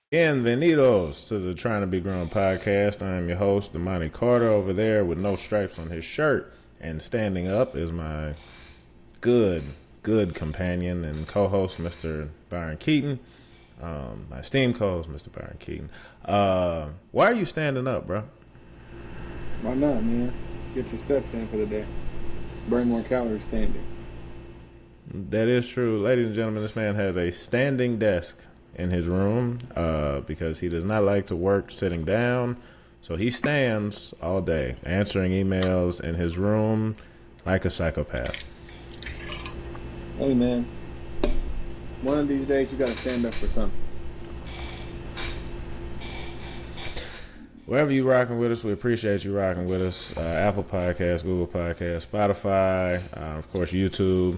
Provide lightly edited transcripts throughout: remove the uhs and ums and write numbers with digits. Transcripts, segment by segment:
Bienvenidos to the Trying to Be Grown podcast. I am your host, Damani Carter, over there with no stripes on his shirt. And standing up is my good companion and co-host, Mr. Byron Keaton. My esteemed co-host, Mr. Byron Keaton. Why are you standing up, bro? Why not, man? Get your steps in for the day. Burn more calories standing. That is true. Ladies and gentlemen, this man has a standing desk in his room because he does not like to work sitting down. So he stands all day answering emails in his room like a psychopath. Hey, man. One of these days you gotta stand up for something. Wherever you rocking with us, we appreciate you rocking with us. Apple Podcasts, Google Podcasts, Spotify, of course, YouTube.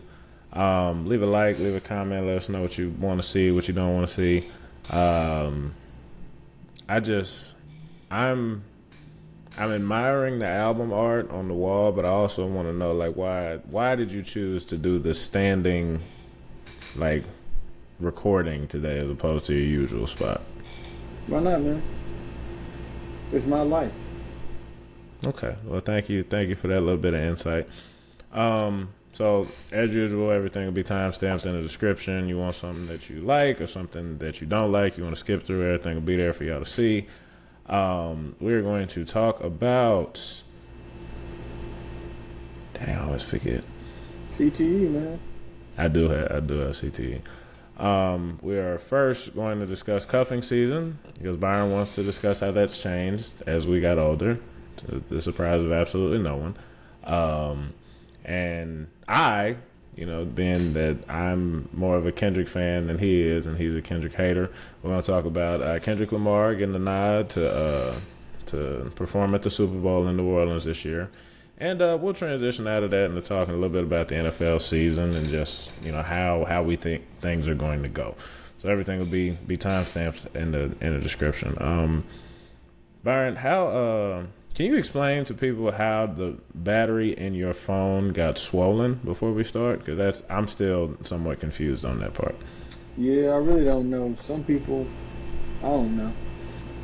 Leave a like, leave a comment, let us know what you want to see, what you don't want to see. I'm admiring the album art on the wall, but I also want to know, like, why did you choose to do the standing, like, recording today as opposed to your usual spot? Why not, man? It's my life. Okay, well, thank you for that little bit of insight. So, as usual, everything will be time-stamped in the description. You want something that you like or something that you don't like, you want to skip through, everything will be there for y'all to see. We're going to talk about... Dang, I always forget. CTE, man. I do have CTE. We are first going to discuss cuffing season because Byron wants to discuss how that's changed as we got older, to the surprise of absolutely no one. And I, being that I'm more of a Kendrick fan than he is, and he's a Kendrick hater, we're going to talk about Kendrick Lamar getting the nod to perform at the Super Bowl in New Orleans this year. And we'll transition out of that into talking a little bit about the NFL season and just, how we think things are going to go. So everything will be timestamps in the description. Byron, can you explain to people how the battery in your phone got swollen before we start? Because I'm still somewhat confused on that part. Yeah, I really don't know. Some people, I don't know.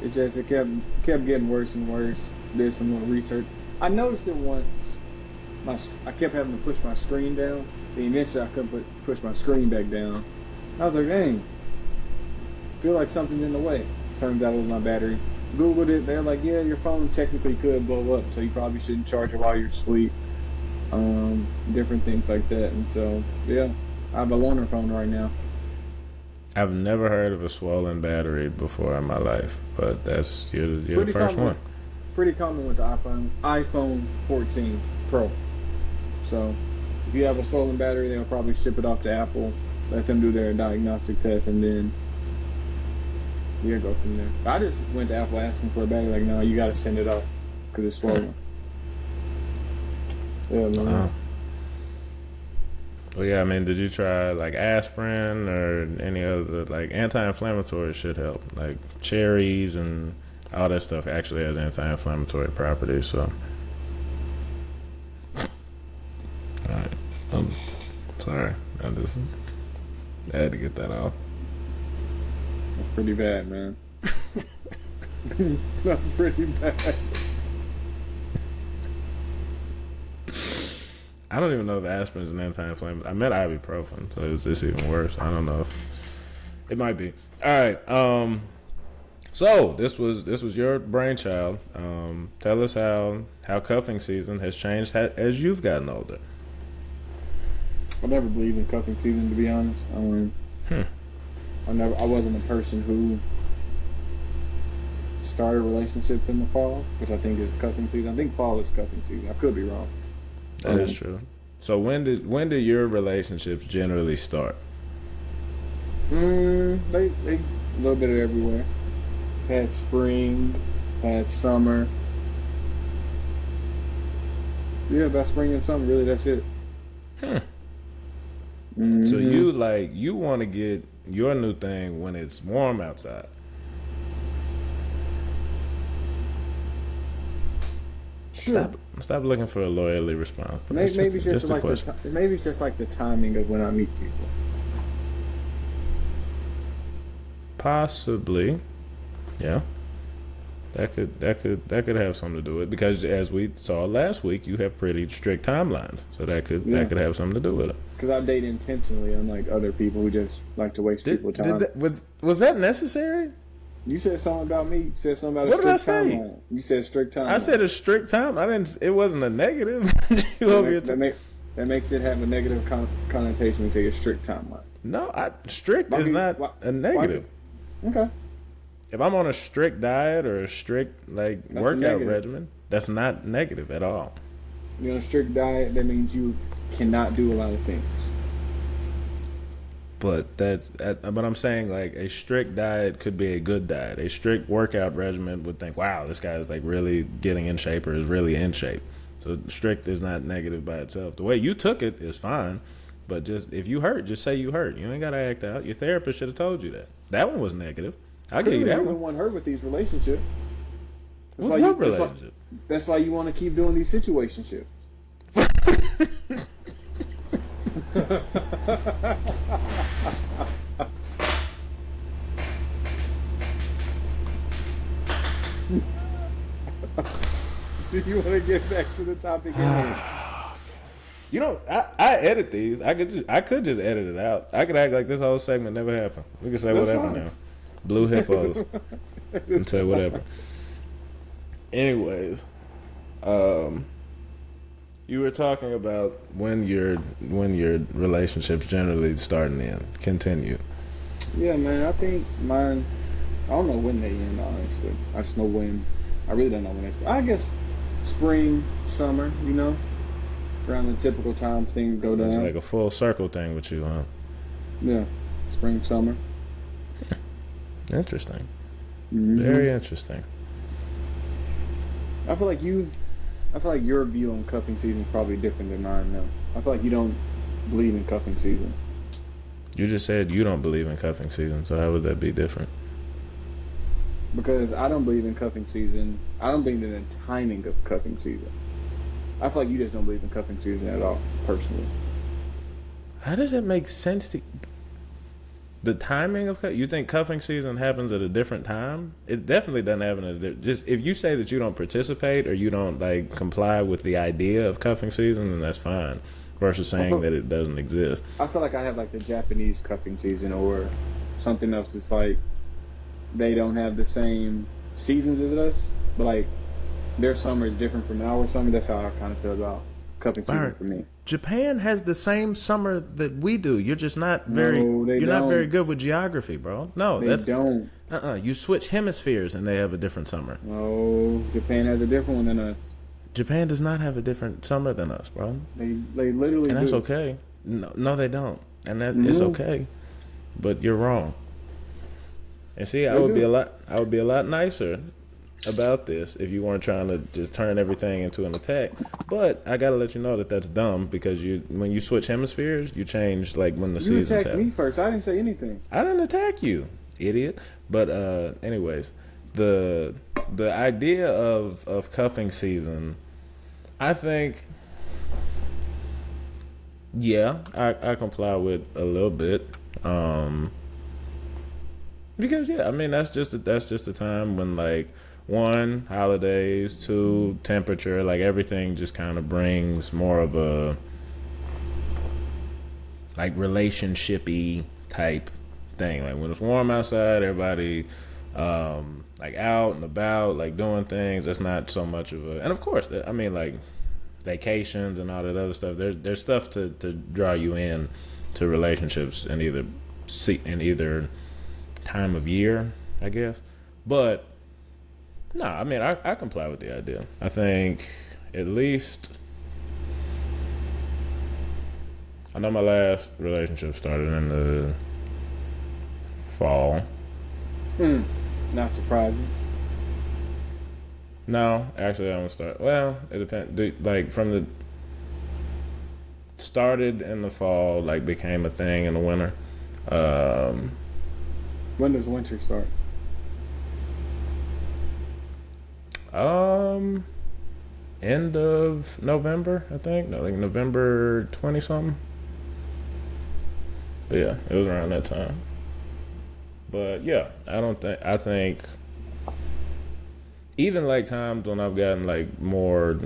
It kept getting worse and worse. Did some more research. I noticed it once. I kept having to push my screen down. Then eventually I couldn't push my screen back down. I was like, dang, feel like something's in the way. Turns out it was my battery. Googled it. They're like, yeah, your phone technically could blow up, so you probably shouldn't charge it while you're asleep. Different things like that. And so, yeah, I have a loaner phone right now. I've never heard of a swollen battery before in my life, but you're the first one. Pretty common with the iPhone 14 Pro. So if you have a swollen battery, they'll probably ship it off to Apple, let them do their diagnostic test, and then go from there. I just went to Apple asking for a battery, like, no, you got to send it off because it's swollen. Yeah, man. Well, yeah, I mean, did you try like aspirin or any other like anti-inflammatory should help? Like cherries and all that stuff actually has anti-inflammatory properties. So, all right, I'm sorry, I had to get that off. That's pretty bad, man. That's pretty bad. I don't even know if aspirin is an anti-inflammatory. I meant ibuprofen, so it's even worse. I don't know if it might be. All right. So this was your brainchild. Tell us how cuffing season has changed as you've gotten older. I never believed in cuffing season, to be honest. I wasn't a person who started relationships in the fall, which I think is cuffing season. I think fall is cuffing season. I could be wrong. That is true. So when did your relationships generally start? They a little bit of everywhere. Had spring, had summer. Yeah, about spring and summer, really, that's it. Mm-hmm. So you want to get your new thing when it's warm outside. Sure. Stop looking for a loyally response. Maybe it's just like the timing of when I meet people. Possibly. Yeah. That could have something to do with it because as we saw last week, you have pretty strict timelines, so that Yeah, could have something to do with it. because I date intentionally, unlike other people who just like to waste people's Did time. that was that necessary? You said something about me. You said something about a What did I strict say? timeline. You said strict I timeline. said a strict time. I didn't. It wasn't a negative. You That, over here make, that, make, that makes it have a negative connotation when you say a strict timeline. no, strict Why is do you- not why- a negative. Okay. If I'm on a strict diet or a strict That's a workout negative. regimen, that's not negative at all. You're on a strict diet, that means you cannot do a lot of things. But but I'm saying like a strict diet could be a good diet. A strict workout regimen would think, wow, this guy is like really getting in shape or is really in shape. So strict is not negative by itself. The way you took it is fine, but just if you hurt, just say you hurt. You ain't gotta act out. Your therapist should have told you that. That one was negative. I'll give you Clearly, that you're the one. one hurt with these relationships. With why what you- relationship? That's why you want to keep doing these situationships. Do you want to get back to the topic? You know, I edit these. I could just edit it out. I could act like this whole segment never happened. We can say That's whatever fine. now. Blue hippos and say whatever. Anyways, you were talking about when your relationships generally start and end. Continue. Yeah, man. I think mine. I don't know when they end, honestly. I just know when. I really don't know when they start. I guess spring, summer. You know, around the typical time things go down. It's like a full circle thing with you, huh? Yeah, spring, summer. Interesting. Mhm. Very interesting. I feel like your view on cuffing season is probably different than mine now. I feel like you don't believe in cuffing season. You just said you don't believe in cuffing season, so how would that be different? Because I don't believe in cuffing season. I don't believe in the timing of cuffing season. I feel like you just don't believe in cuffing season at all, personally. How does it make sense to the timing of you think cuffing season happens at a different time? It definitely doesn't happen at just if you say that you don't participate or you don't like comply with the idea of cuffing season, then that's fine. Versus saying that it doesn't exist. I feel like I have like the Japanese cuffing season or something else that's like they don't have the same seasons as us, but like their summer is different from our summer. That's how I kind of feel about cuffing season Byron, for me. Japan has the same summer that we do. You're just not very. No, they you're not don't. very good with geography, bro. No, They that's don't. You switch hemispheres and they have a different summer. No, Japan has a different one than us. Japan does not have a different summer than us, bro. They literally And that's do. okay. No, they don't, and that is No. okay. But you're wrong. And see, I They would do. be a lot nicer about this if you weren't trying to just turn everything into an attack. But I gotta let you know that that's dumb because when you switch hemispheres, you change like when the You seasons attacked happen. me first. I didn't say anything. I didn't attack you, idiot. But anyways, the idea of cuffing season, I think, yeah, I comply with a little bit. Because yeah, I mean that's just a time when like one, holidays, two, temperature, like everything just kind of brings more of a like relationshipy type thing. Like when it's warm outside, everybody like out and about, like doing things. That's not so much of a, and of course, I mean like vacations and all that other stuff. There's stuff to draw you in to relationships in either time of year, I guess. But no, I mean I comply with the idea. I think at least I know my last relationship started in the fall. Not surprising. No, actually I don't start. Well, it depends. Like from the started in the fall, like became a thing in the winter. When does winter start? End of November, I think. No, like November 20 something. But yeah, it was around that time. But yeah, I think even like times when I've gotten like more.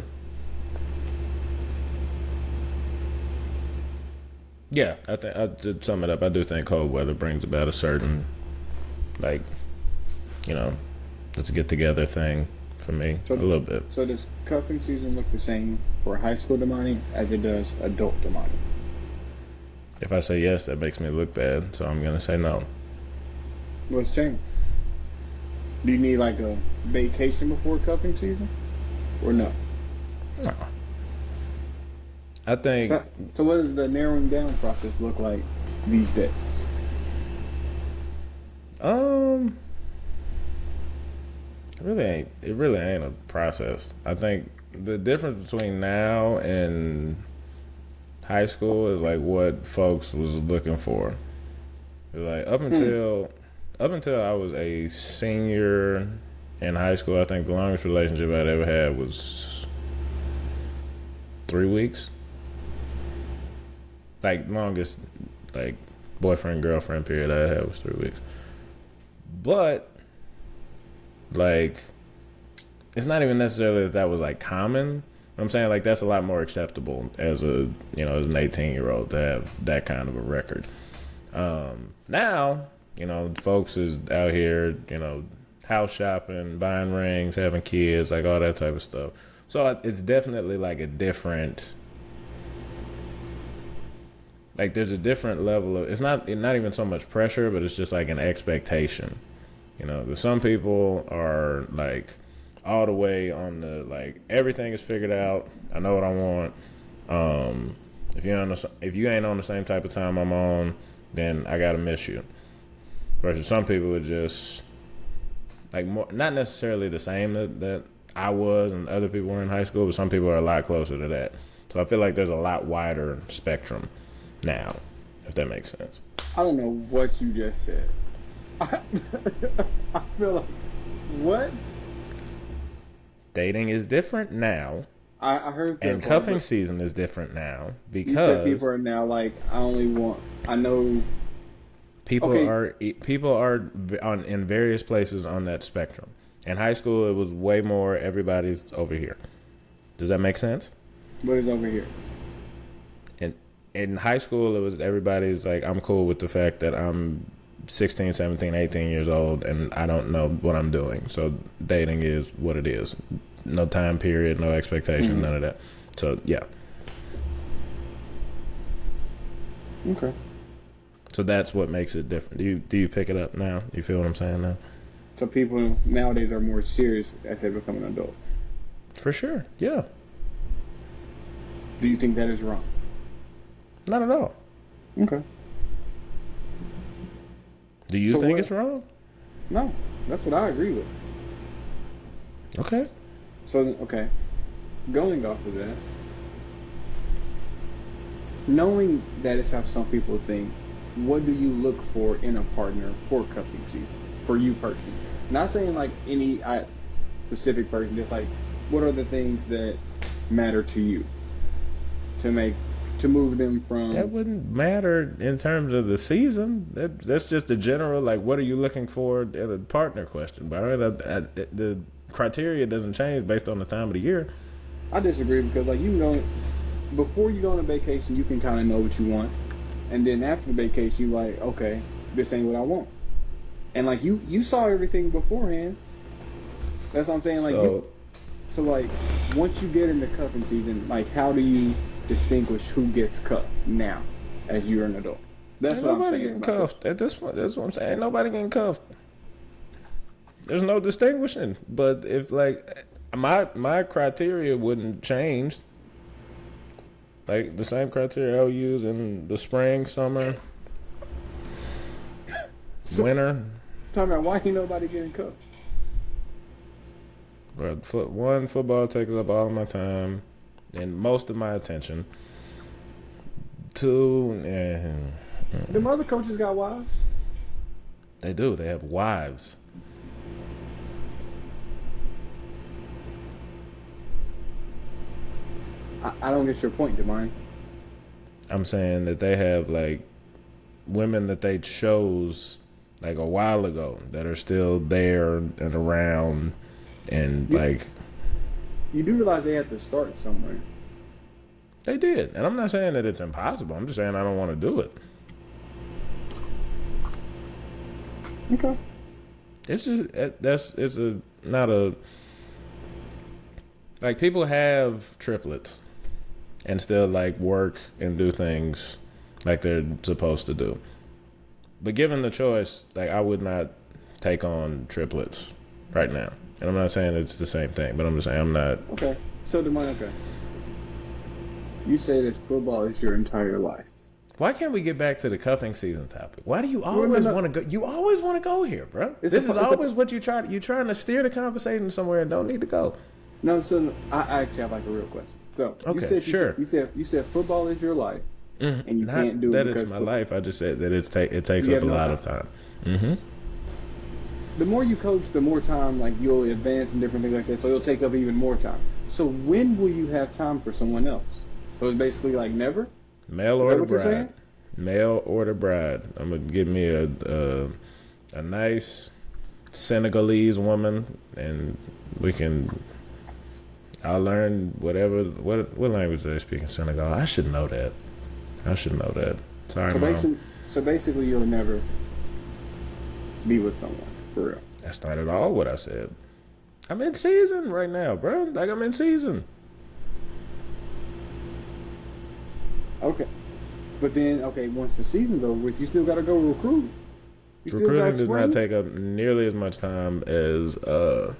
Yeah, I think to sum it up, I do think cold weather brings about a certain like, you know, let's get together thing for me a So, little bit. so does cuffing season look the same for high school Damani as it does adult Damani? If I say yes, that makes me look bad, so I'm gonna say no. What's changed? Do you need like a vacation before cuffing season, or no? No, I think So, so what does the narrowing down process look like these days? um, it really ain't a process. I think the difference between now and high school is like what folks was looking for. Like Hmm. up until I was a senior in high school, I think the longest relationship I'd ever had was 3 weeks. Like longest like boyfriend girlfriend period I had was 3 weeks. But like it's not even necessarily that was like common. I'm saying like that's a lot more acceptable as as an 18-year-old to have that kind of a record. Now, folks is out here, house shopping, buying rings, having kids, like all that type of stuff. So it's definitely like a different, like there's a different level of. It's not even so much pressure, but it's just like an expectation. 'Cause some people are like all the way on the like everything is figured out. I know what I want. If you ain't on the same type of time I'm on, then I gotta miss you. Versus some people are just like more, not necessarily the same that I was and other people were in high school, but some people are a lot closer to that. So I feel like there's a lot wider spectrum now, if that makes sense. I don't know what you just said. I, I feel like what? Dating is different now, I heard and that part, cuffing but season is different now you said people because are now like I only want. I know. people Okay, are people are on in various places on that spectrum. In high school, it was way more everybody's over here. Does that make sense? what is over here? In high school, it was everybody's like, I'm cool with the fact that I'm 16, 17, 18 years old and I don't know what I'm doing. So dating is what it is. No time period, no expectation, Hmm. none of that. So yeah. Okay. So that's what makes it different. Do you pick it up now? You feel what I'm saying now? So people nowadays are more serious as they become an adult. For sure. Yeah. Do you think that is wrong? Not at all. Okay. Do you So think what? it's wrong? No, that's what I agree with. Okay. So okay, going off of that, knowing that is how some people think, what do you look for in a partner for cuffing season? For you personally, not saying like any specific person, just like what are the things that matter to you to make to move them That from. wouldn't matter in terms of the season. That's just a general, like, what are you looking for in a partner question. But the criteria doesn't change based on the time of the year. I disagree because like you know, before you go on a vacation, you can kind of know what you want, and then after the vacation, you like okay, this ain't what I want, and like you saw everything beforehand. That's what I'm saying. Like you, So, so like once you get into cuffing season, like how do you distinguish who gets cuffed now as you're an adult? That's ain't what I'm nobody saying getting about this. cuffed at this point. That's what I'm saying. Ain't nobody getting cuffed. There's no distinguishing. But if, like, my criteria wouldn't change. Like, the same criteria I'll use in the spring, summer, So winter. talking about why ain't nobody getting cuffed? But football takes up all of my time and most of my attention. Two, Them other coaches got wives. they do. They have wives. I don't get your point, Demani. I'm saying that they have like women that they chose like a while ago that are still there and around And You, you do realize they have to start somewhere. they did. And I'm not saying that it's impossible. I'm just saying I don't want to do it. Okay. It's just not a like people have triplets and still like work and do things like they're supposed to do. But given the choice, like I would not take on triplets right now. And I'm not saying it's the same thing, but I'm just saying I'm not. Okay. So okay. You say that football is your entire life. Why can't we get back to the cuffing season topic? Why do you always want to go? You always want to go here, bro. This is always what you try. You're trying to steer the conversation somewhere and don't need to go. No, so I actually have like a real question. So okay, you said, sure. You said football is your life, and you Not can't do it that because it's my life. I just said that it takes up a lot of time. Mm-hmm. The more you coach, the more time like you'll advance and different things like that. So it'll take up even more time. So when will you have time for someone else? So it's basically like never. Mail order bride. Mail order bride. I'm gonna give me a nice Senegalese woman, and we can. I'll learn whatever. What language do they speak in Senegal? I should know that. Sorry, Mom. So basically, you'll never be with someone for real. That's not at all what I said. I'm in season right now, bro. Like I'm in season. Okay. But then, once the season's over with, you still got to go recruit. Recruiting does not take up nearly as much time as the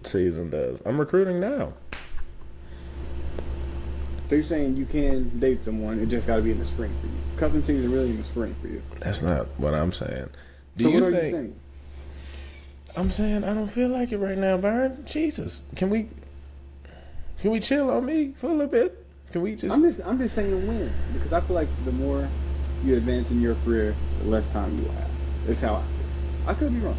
season does. I'm recruiting now. So you're saying you can date someone, it just got to be in the spring for you. Cuffing season really in the spring for you. That's not what I'm saying. So what are you saying? I'm saying I don't feel like it right now, Byron. Jesus. Can we chill on me for a little bit? Can we just... I'm just saying when, because I feel like the more you advance in your career, the less time you will have. That's how I feel. I could be wrong.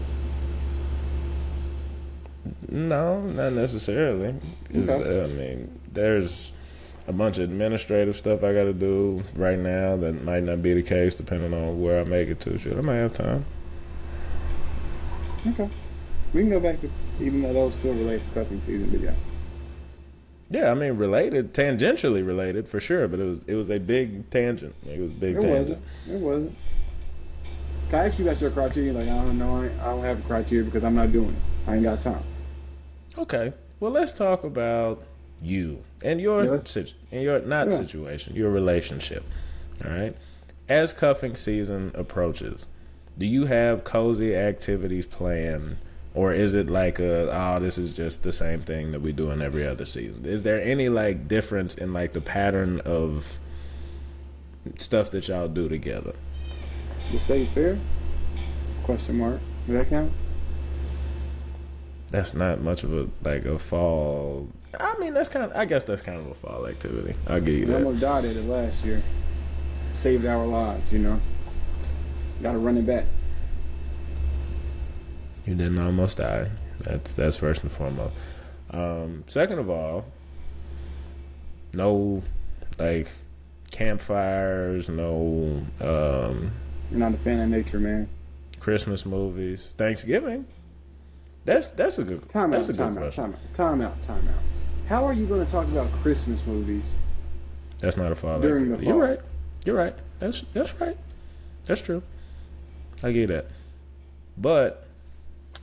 No, not necessarily. Okay. I mean, there's a bunch of administrative stuff I got to do right now that might not be the case depending on where I make it to. Shit, I might have time. Okay. We can go back to, even though those still relate to cuffing season, but yeah. Yeah, I mean, related, tangentially related for sure, but it was a big tangent. It was a big tangent. It wasn't. I actually got your criteria. Like, I don't know, I don't have a criteria because I'm not doing it. I ain't got time. Okay, well, let's talk about you and your situation, your relationship. All right. As cuffing season approaches, do you have cozy activities planned? Or is it like this is just the same thing that we do in every other season? Is there any like difference in like the pattern of stuff that y'all do together? To stay fair? Question mark. Does that count? That's not much of a fall. I mean, I guess that's kind of a fall activity. I'll give you that. I almost died at it last year. Saved our lives, Got to run it back. You didn't almost die. That's first and foremost. Second of all, no like campfires, no You're not a fan of nature, man. Christmas movies, Thanksgiving. That's a good time out. How are you going to talk about Christmas movies? That's not a fall during activity. the fall. You're right. That's right. That's true. I get that. But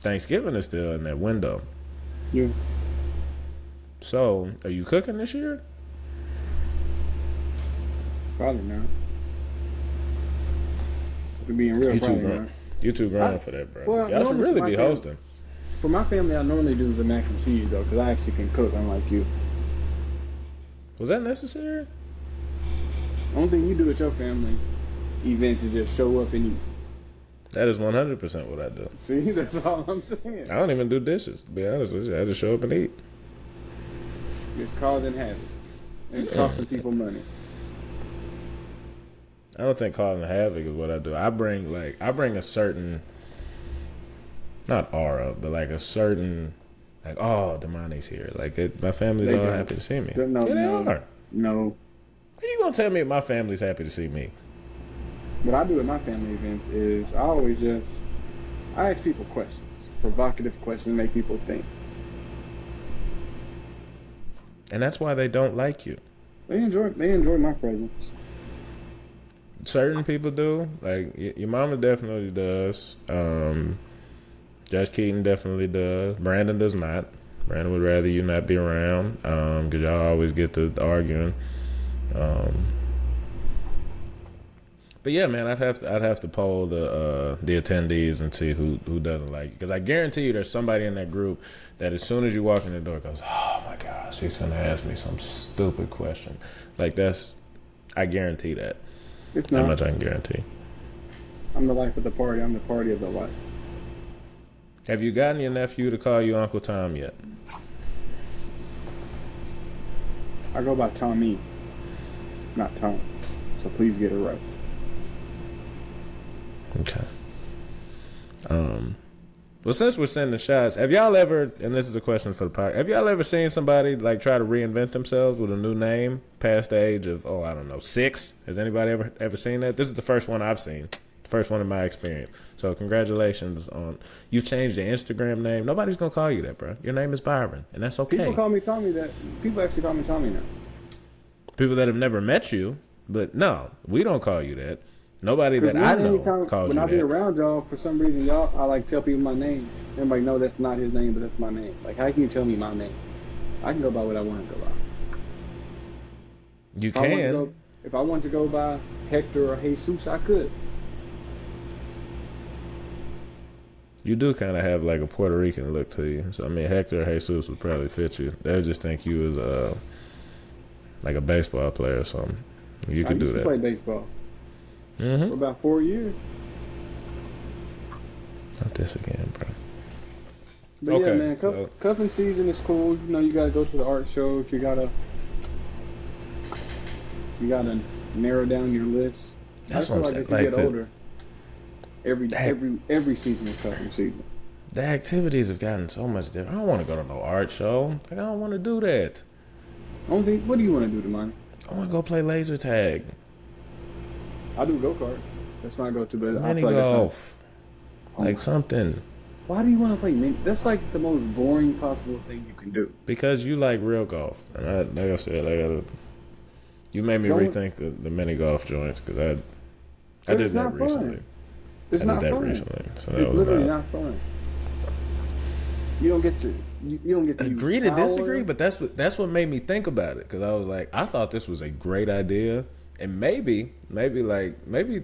Thanksgiving is still in that window. Yeah. So, are you cooking this year? Probably not. To being real, probably not. You too grown for that, bro. Well, y'all should really be hosting. For my family, I normally do the mac and cheese, though, because I actually can cook, unlike you. Was that necessary? The only thing you do at your family events is just show up and eat. That is 100% what I do. See, that's all I'm saying. I don't even do dishes, to be honest with you. I just show up and eat. It's causing havoc. And costing people money. I don't think causing havoc is what I do. I bring a certain, not aura, but like a certain, like, oh, Damani's here. Like, my family's all happy to see me. No, yeah, they are. No. How you gonna tell me if my family's happy to see me? What I do at my family events is I ask people questions. provocative questions to make people think. And that's why they don't like you. They enjoy my presence. Certain people do. Like, your mama definitely does. Judge Keaton definitely does. Brandon does not. Brandon would rather you not be around because y'all always get to arguing. But yeah, man, I'd have to poll the attendees and see who doesn't like you, because I guarantee you there's somebody in that group that as soon as you walk in the door goes, oh my gosh, he's gonna ask me some stupid question. Like, I guarantee that. It's not. How much I can guarantee. I'm the life of the party. I'm the party of the life. Have you gotten your nephew to call you Uncle Tom yet? I go by Tommy, not Tom. So please get it right. Okay. Well, since we're sending shots, have y'all ever, and this is a question for the podcast, have y'all ever seen somebody like try to reinvent themselves with a new name past the age of, 6? Has anybody ever seen that? This is the first one I've seen. The first one in my experience. So congratulations on, you changed your Instagram name. Nobody's going to call you that, bro. Your name is Byron, and that's okay. People call me Tommy that. People actually call me Tommy now. People that have never met you, but no, we don't call you that. Nobody that I know calls you that. When I be around y'all, for some reason, I like tell people my name. Everybody know that's not his name, but that's my name. Like, how can you tell me my name? I can go by what I want to go by. You can. If I want to go by Hector or Jesus, I could. You do kind of have like a Puerto Rican look to you. So, I mean, Hector or Jesus would probably fit you. They would just think you was like a baseball player or something. You could do that. I used to play baseball. Mm-hmm. For about 4 years. Not this again, bro. But okay, yeah, man, cuffing season is cool. You know, you gotta go to the art shows. You gotta narrow down your list. That's what I'm saying. As you get older, every season is cuffing season. The activities have gotten so much different. I don't want to go to no art show. Like, I don't want to do that. What do you want to do, Damani? I want to go play laser tag. I do go-kart. That's what I go to, but mini golf. Like something. Why do you want to play mini? That's like the most boring possible thing you can do. Because you like real golf. And like I said, you made me rethink the mini golf joints, because I did that recently. It's not fun. Recently. So it's literally not fun. You don't get to agree to disagree, but that's what made me think about it, because I was like, I thought this was a great idea. And maybe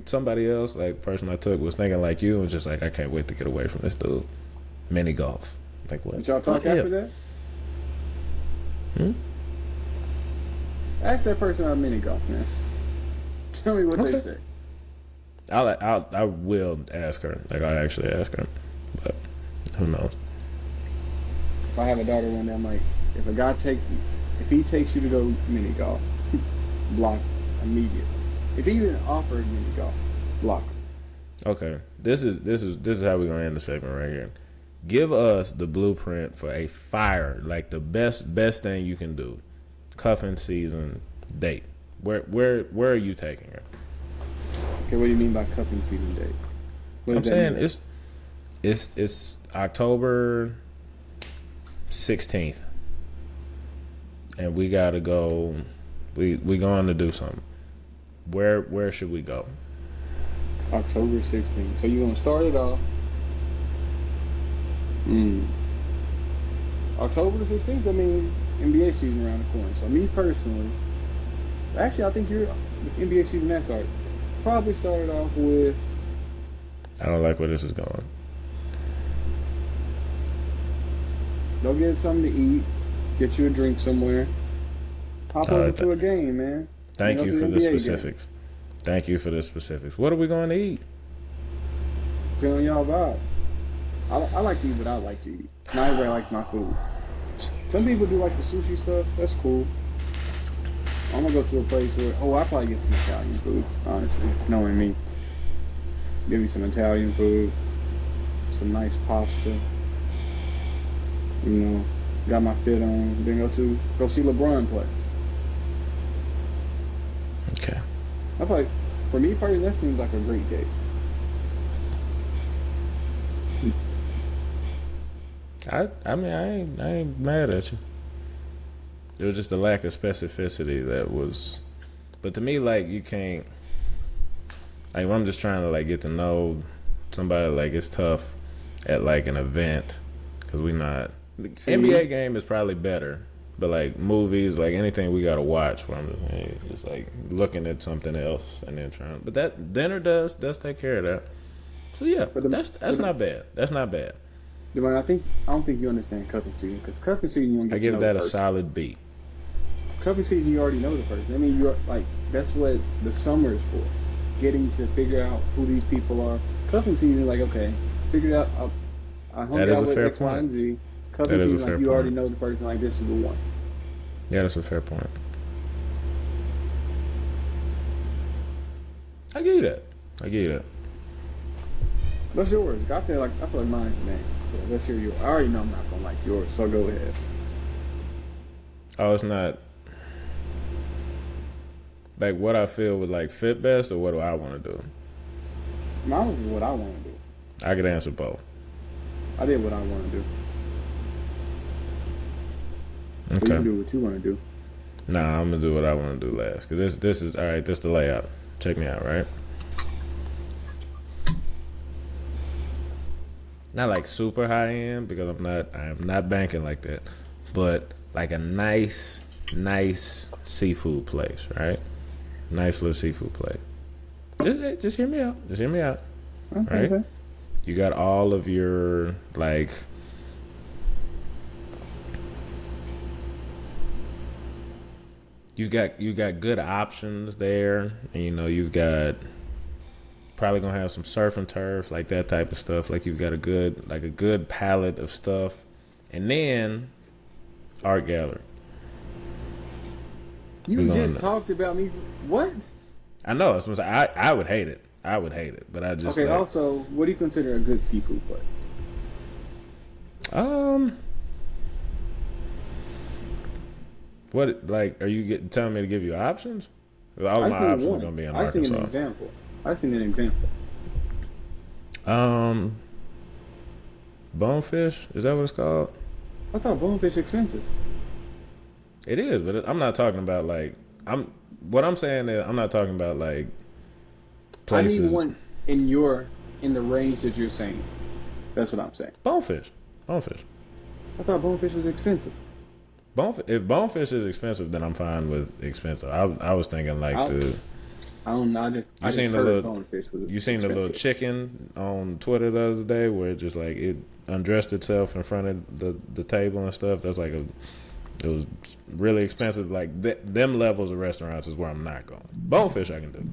somebody else, like the person I took, was thinking like you and was just like, I can't wait to get away from this dude. Mini golf. Like, what? Did y'all talk after that? Ask that person about mini golf, man. Tell me what they say. I will ask her. Like, I actually ask her. But who knows? If I have a daughter one day, I'm like, if he takes you to go mini golf, block immediately. If he even offered mini golf, block him. Okay, this is how we're gonna end the segment right here. Give us the blueprint for a fire, like the best thing you can do. Cuffing season date. Where are you taking her? Okay, what do you mean by cuffing season date? I'm saying it's October 16th, and we gotta go. We going to do something. Where should we go? October 16th. So you're gonna start it off. October 16th. I mean, NBA season around the corner. So me personally, actually, I think the NBA season that started. Probably started off with. I don't like where this is going. Go get something to eat. Get you a drink somewhere. Hop over to a game, man. Thank you for the specifics. Thank you for the specifics. What are we going to eat? Depending on y'all vibe. I like to eat what I like to eat. Not everybody likes my food. Some people do like the sushi stuff. That's cool. I'm going to go to a place where, I'll probably get some Italian food, honestly. Knowing me. Give me some Italian food. Some nice pasta. You know, got my fit on. Then go see LeBron play. Okay. I feel like, for me personally, that seems like a great date. I mean, I ain't mad at you. It was just a lack of specificity that was. But to me, like, you can't. Like, when I'm just trying to like get to know somebody, like, it's tough at like an event because we not. The See, NBA game is probably better, but like movies, like anything we gotta watch, where I'm just like looking at something else and then trying. But that dinner does take care of that. So yeah, that's not bad. That's not bad. I don't think you understand cuffing season because cuffing season you don't I get to give know that the a person. solid B. Cuffing season you already know the person. I mean, you're like that's what the summer is for, getting to figure out who these people are. Cuffing season, like okay, figured out. I hung That is out a with fair X, Y, point. and Z. Cuffing That is a season, fair like you already point. know the person. Like this is the one. Yeah, that's a fair point. I give you that. I give you that. What's yours? I feel like mine's the name. So let's hear yours. I already know I'm not gonna like yours, so go ahead. Oh, it's not like what I feel would like fit best, or what do I want to do? Mine is what I want to do. I could answer both. I did what I want to do. So you Okay. can do what you want to do. Nah, I'm gonna do what I want to do last. Cause this is all right. This the layout. Check me out, right? Not like super high end because I am not banking like that, but like a nice seafood place, right? Nice little seafood place. Just hear me out. Just hear me out, Okay, right? okay. You got all of your like. You got good options there, and you know you've got probably gonna have some surf and turf, like that type of stuff. Like you've got a good palette of stuff, and then art gallery. You We're just going. talked about me. What? I know. It's, I would hate it. I would hate it, but I just Okay. like Also, what do you consider a good seafood place? um. What like are you telling me to give you options? 'Cause all of I my seen options are one. gonna be in I seen an Arkansas. example. I seen an example. Um, bonefish is that what it's called? I thought bonefish expensive. It is, but I'm not talking about like I'm. What I'm saying is I'm not talking about like I need places. one in the range that you're saying. That's what I'm saying. Bonefish. I thought bonefish was expensive. If bonefish is expensive, then I'm fine with expensive. I was thinking like I, the I don't know. I just seen the heard little bonefish was you seen the little expensive. chicken on Twitter the other day where it just like it undressed itself in front of the table and stuff. That's like it was really expensive. Like them levels of restaurants is where I'm not going. Bonefish I can do.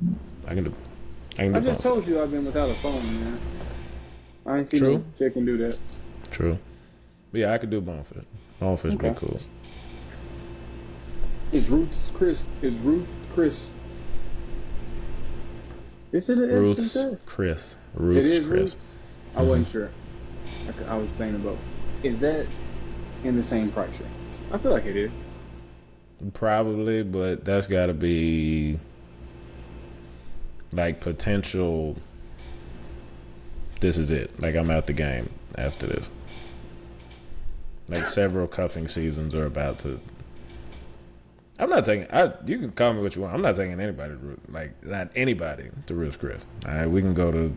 I can do I just bonefish. told you I've been without a phone, man. I ain't seen True. no chicken do that. True. But yeah, I could do bonefish. Bonefish Okay. be cool. Is Ruth's Chris? Is Ruth Chris? Is it? Ruth's Chris. It Ruth's is Chris. Ruth's. I wasn't sure. I was saying about. Is that in the same price range? I feel like it is. Probably, but that's got to be like potential. This is it. Like I'm out the game after this. Like several cuffing seasons are about to. I'm not taking. You can call me what you want. I'm not taking anybody to like not anybody to Ruth's Chris. All right, we can go to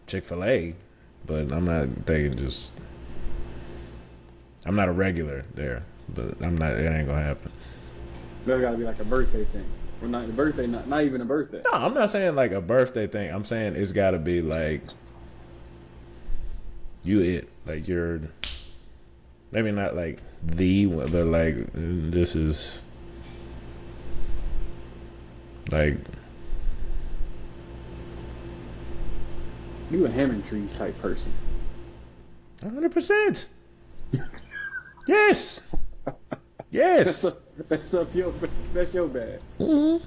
Chick-fil-A, but I'm not taking just. I'm not a regular there, but I'm not. It ain't gonna happen. That's got to be like a birthday thing. Well, not a birthday. Not even a birthday. No, I'm not saying like a birthday thing. I'm saying it's got to be like you it. Like you're maybe not like the, but like this is like You a ham and trees type person. 100%. Yes. Yes. That's your bad. Mm-hmm.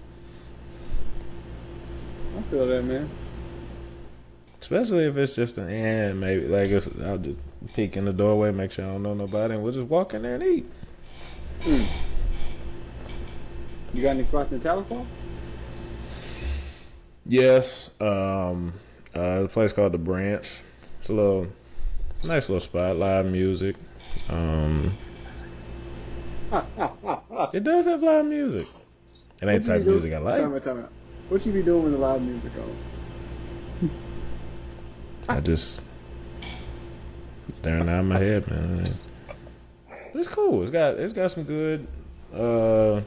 I feel that, man. Especially if it's just maybe like I'll just peek in the doorway, make sure I don't know nobody, and we'll just walk in there and eat. You got any spots in Tahlequah? Yes. A place called The Branch. It's a little Nice little spot, live music. It does have live music. It ain't What the you type be of music I doing? like. Time out. What you be doing with the live music on? I just staring out my head, man. But it's cool. It's got some good. What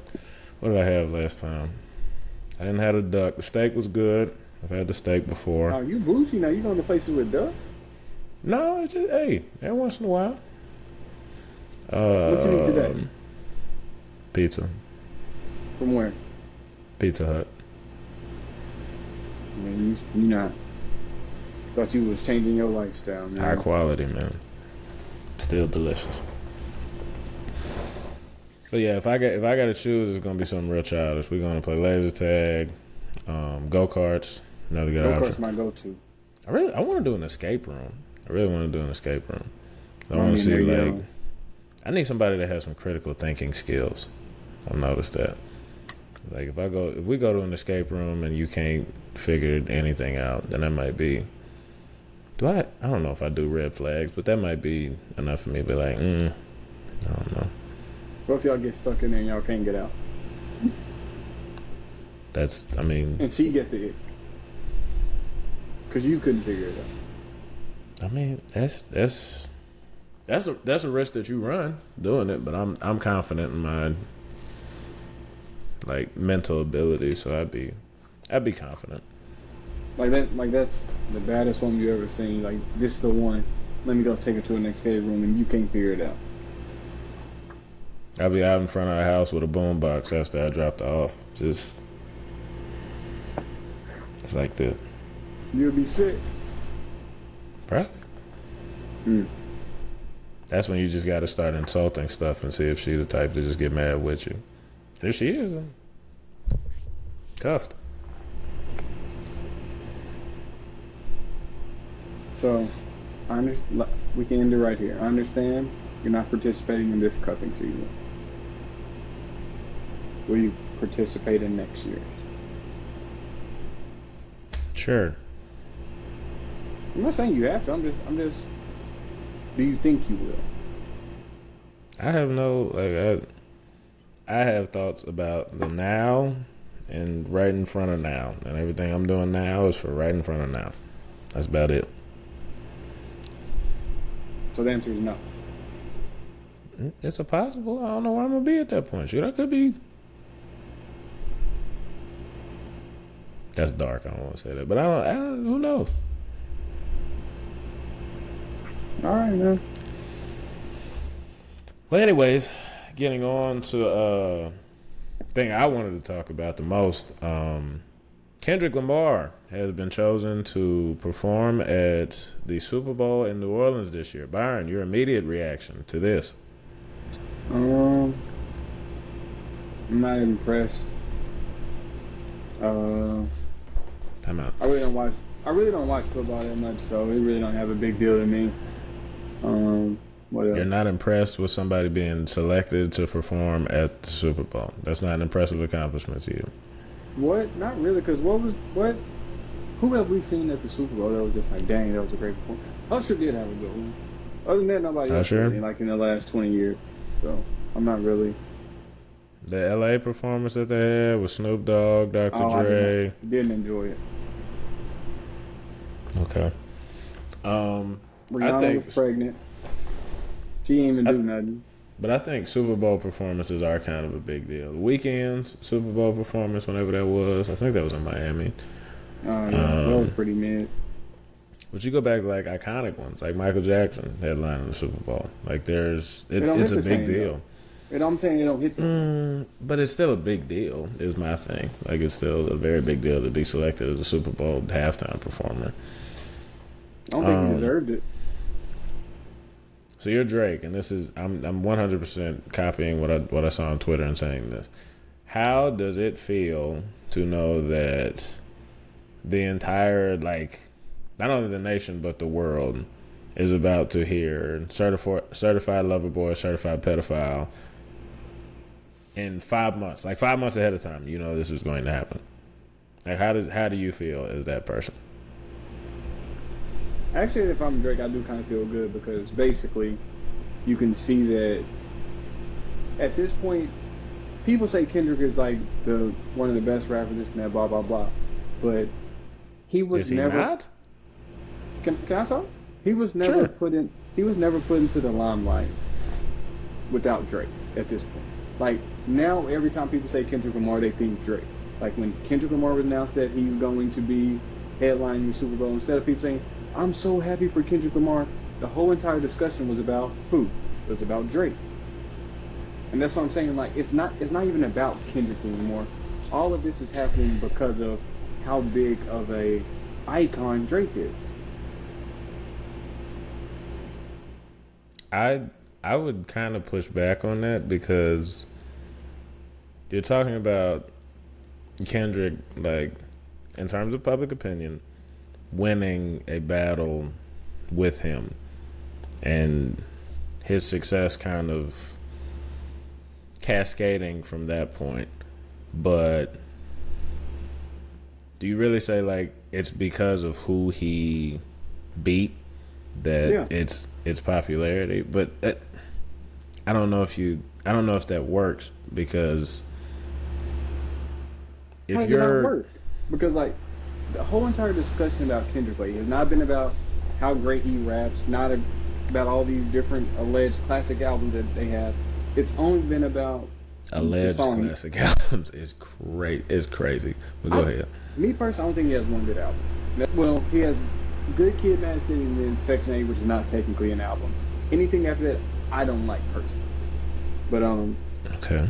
did I have last time? I didn't have the duck. The steak was good. I've had the steak before. Oh, you bougie now. You going to places with duck? No, it's just every once in a while. What you eat today? Pizza. From where? Pizza Hut. Man, you not. Thought you was changing your lifestyle, man. High quality, man. Still delicious. But yeah, if I got to choose, it's gonna be something real childish. We're gonna play laser tag, go karts. Another good Go option. kart's my go-to. I want to do an escape room. I really want to do an escape room. I I want to mean, see there you like. go. I need somebody that has some critical thinking skills. I've noticed that. Like if we go to an escape room and you can't figure anything out, then that might be. I don't know if I do red flags, but that might be enough for me to be like, I don't know. What if y'all get stuck in there and y'all can't get out? And she get the ick. Because you couldn't figure it out. That's a risk that you run doing it, but I'm confident in my like mental ability, so I'd be confident. That's the baddest one you ever seen. Like, this is the one. Let me go take her to an escape room and you can't figure it out. I'll be out in front of our house with a boombox after I dropped her off. It's like that. You'll be sick. Probably. That's when you just got to start insulting stuff and see if she the type to just get mad with you. If she is, then cuffed. So, we can end it right here. I understand you're not participating in this cuffing season. Will you participate in next year? Sure. I'm not saying you have to. I'm just. Do you think you will? I have I have thoughts about the now and right in front of now, and everything I'm doing now is for right in front of now. That's about it. So the answer is no. It's a possible. I don't know where I'm gonna be at that point. Shoot, I could be. That's dark. I don't want to say that, but I don't. Who knows? All right, man. Well, anyways, getting on to thing I wanted to talk about the most. Kendrick Lamar has been chosen to perform at the Super Bowl in New Orleans this year. Byron, your immediate reaction to this? I'm not impressed. Time out. I really don't watch football that much, so it really don't have a big deal to me. What else? You're not impressed with somebody being selected to perform at the Super Bowl. That's not an impressive accomplishment to you. What? Not really, because who have we seen at the Super Bowl that was just like, dang, that was a great performance? Usher did have a good one. Other than that, nobody else Usher? really, like in the last 20 years. So I'm not really. The LA performance that they had with Snoop Dogg, Dr. Dre. Didn't enjoy it. Okay. Rihanna was pregnant. She ain't even do nothing. But I think Super Bowl performances are kind of a big deal. The Weeknd's Super Bowl performance, whenever that was, I think that was in Miami. Yeah, that was pretty mid. But you go back to like iconic ones, like Michael Jackson headlining the Super Bowl. Like it's a big deal. I'm saying it don't hit the same. But it's still a big deal, is my thing. Like it's still a very big deal to be selected as a Super Bowl halftime performer. I don't think he deserved it. So you're Drake, and I'm 100% copying what I saw on Twitter and saying this. How does it feel to know that the entire, like, not only the nation but the world is about to hear certified lover boy, certified pedophile in 5 months, like 5 months ahead of time? You know this is going to happen. Like how do you feel as that person? Actually, if I'm Drake, I do kind of feel good because basically, you can see that at this point, people say Kendrick is like the one of the best rappers, this and that, blah blah blah. But he Is was he never. not? Can I talk? He was never Sure. put in. He was never put into the limelight without Drake at this point. Like now, every time people say Kendrick Lamar, they think Drake. Like when Kendrick Lamar was announced that he's going to be headlining the Super Bowl, instead of people saying, "I'm so happy for Kendrick Lamar," the whole entire discussion was about who? It was about Drake. And that's what I'm saying. Like it's not even about Kendrick anymore. All of this is happening because of how big of a icon Drake is. I would kind of push back on that because you're talking about Kendrick, like, in terms of public opinion, winning a battle with him and his success kind of cascading from that point. But do you really say, like, it's because of who he beat that Yeah. it's popularity? But I don't know if that works because How if does it not you're work? Because like the whole entire discussion about Kendrick Lamar has not been about how great he raps, not about all these different alleged classic albums that they have. It's only been about the alleged song. classic albums is great. It's crazy. But go ahead. Me personally, I don't think he has one good album. Well, he has Good Kid, Mad City, and then Section 8, which is not technically an album. Anything after that, I don't like personally. But Okay.